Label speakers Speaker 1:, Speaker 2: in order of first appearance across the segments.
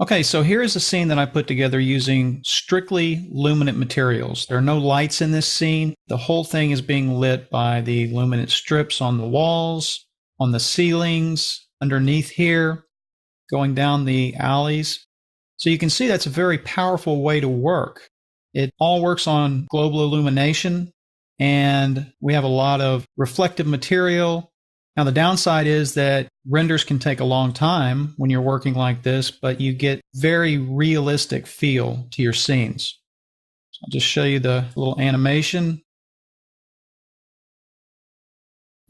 Speaker 1: Okay, so here is a scene that I put together using strictly luminant materials. There are no lights in this scene. The whole thing is being lit by the luminant strips on the walls, on the ceilings, underneath here, going down the alleys. So you can see that's a very powerful way to work. It all works on global illumination, and we have a lot of reflective material. Now, the downside is that renders can take a long time when you're working like this, but you get very realistic feel to your scenes. So I'll just show you the little animation.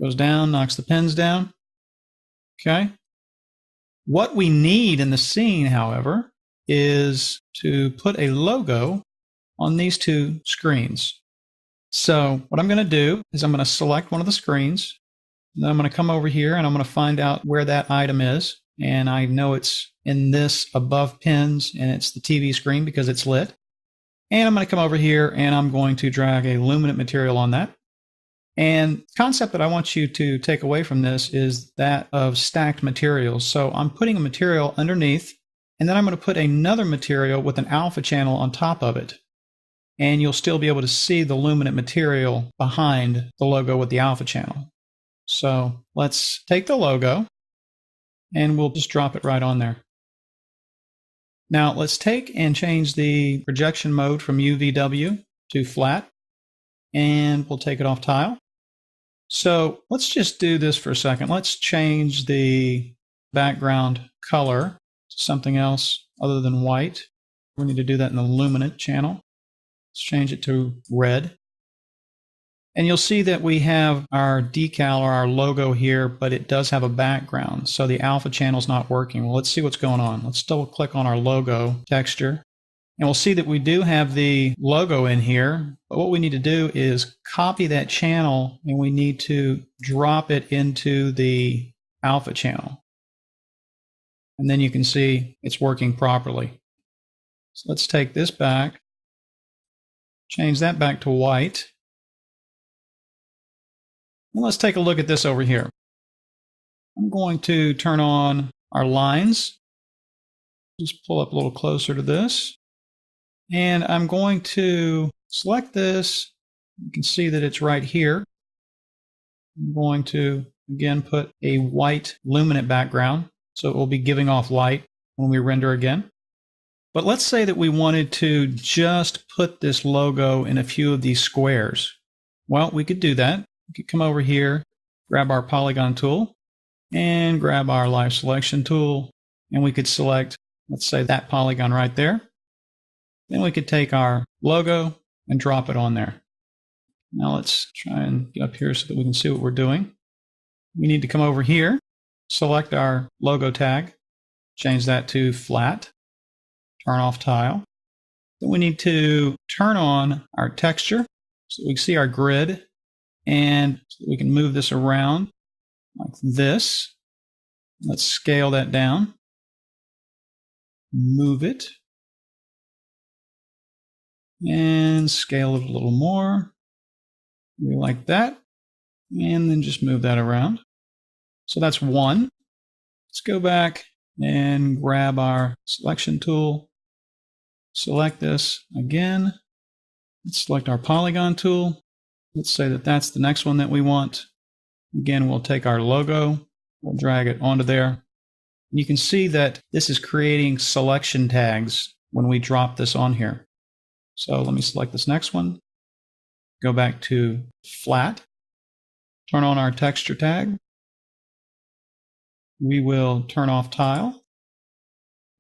Speaker 1: Goes down, knocks the pins down. Okay. What we need in the scene, however, is to put a logo on these two screens. So what I'm going to do is I'm going to select one of the screens. And then I'm going to come over here and I'm going to find out where that item is. And I know it's in this above pins and it's the TV screen because it's lit. And I'm going to come over here and I'm going to drag a luminant material on that. And the concept that I want you to take away from this is that of stacked materials. So I'm putting a material underneath, and then I'm going to put another material with an alpha channel on top of it. And you'll still be able to see the luminant material behind the logo with the alpha channel. So let's take the logo and we'll just drop it right on there. Now let's take and change the projection mode from UVW to flat, and we'll take it off tile. So let's just do this for a second. Let's change the background color to something else other than white. We need to do that in the luminant channel. Let's change it to red. And you'll see that we have our decal or our logo here, but it does have a background. So the alpha channel is not working. Well, let's see what's going on. Let's double click on our logo texture. And we'll see that we do have the logo in here. But what we need to do is copy that channel and we need to drop it into the alpha channel. And then you can see it's working properly. So let's take this back, change that back to white. And let's take a look at this over here. I'm going to turn on our lines. Just pull up a little closer to this. And I'm going to select this. You can see that it's right here. I'm going to, again, put a white luminant background, so it will be giving off light when we render again. But let's say that we wanted to just put this logo in a few of these squares. Well, we could do that. We could come over here, grab our polygon tool, and grab our live selection tool, and we could select, let's say, that polygon right there. Then we could take our logo and drop it on there. Now let's try and get up here so that we can see what we're doing. We need to come over here, select our logo tag, change that to flat, turn off tile. Then we need to turn on our texture so we can see our grid, and so we can move this around like this. Let's scale that down, move it, and scale it a little more. Maybe like that. And then just move that around. So that's one. Let's go back and grab our selection tool. Select this again. Let's select our polygon tool. Let's say that that's the next one that we want. Again, we'll take our logo. We'll drag it onto there. You can see that this is creating selection tags when we drop this on here. So let me select this next one, go back to flat, turn on our texture tag. We will turn off tile.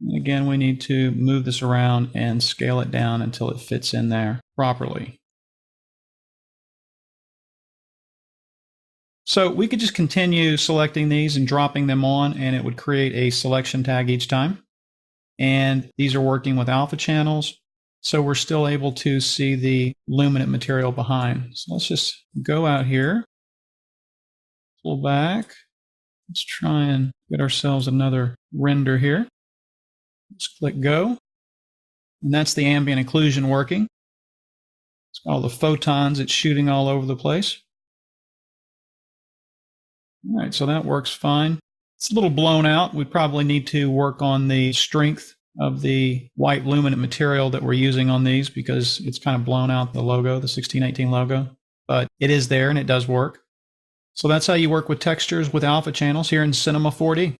Speaker 1: And again, we need to move this around and scale it down until it fits in there properly. So we could just continue selecting these and dropping them on, and it would create a selection tag each time. And these are working with alpha channels. So we're still able to see the luminant material behind. So let's just go out here, pull back. Let's try and get ourselves another render here. Let's click go. And that's the ambient occlusion working. It's got all the photons, it's shooting all over the place. All right, so that works fine. It's a little blown out. We probably need to work on the strength of the white luminant material that we're using on these because it's kind of blown out the logo, the 1618 logo, but it is there and it does work. So that's how you work with textures with alpha channels here in Cinema 4D.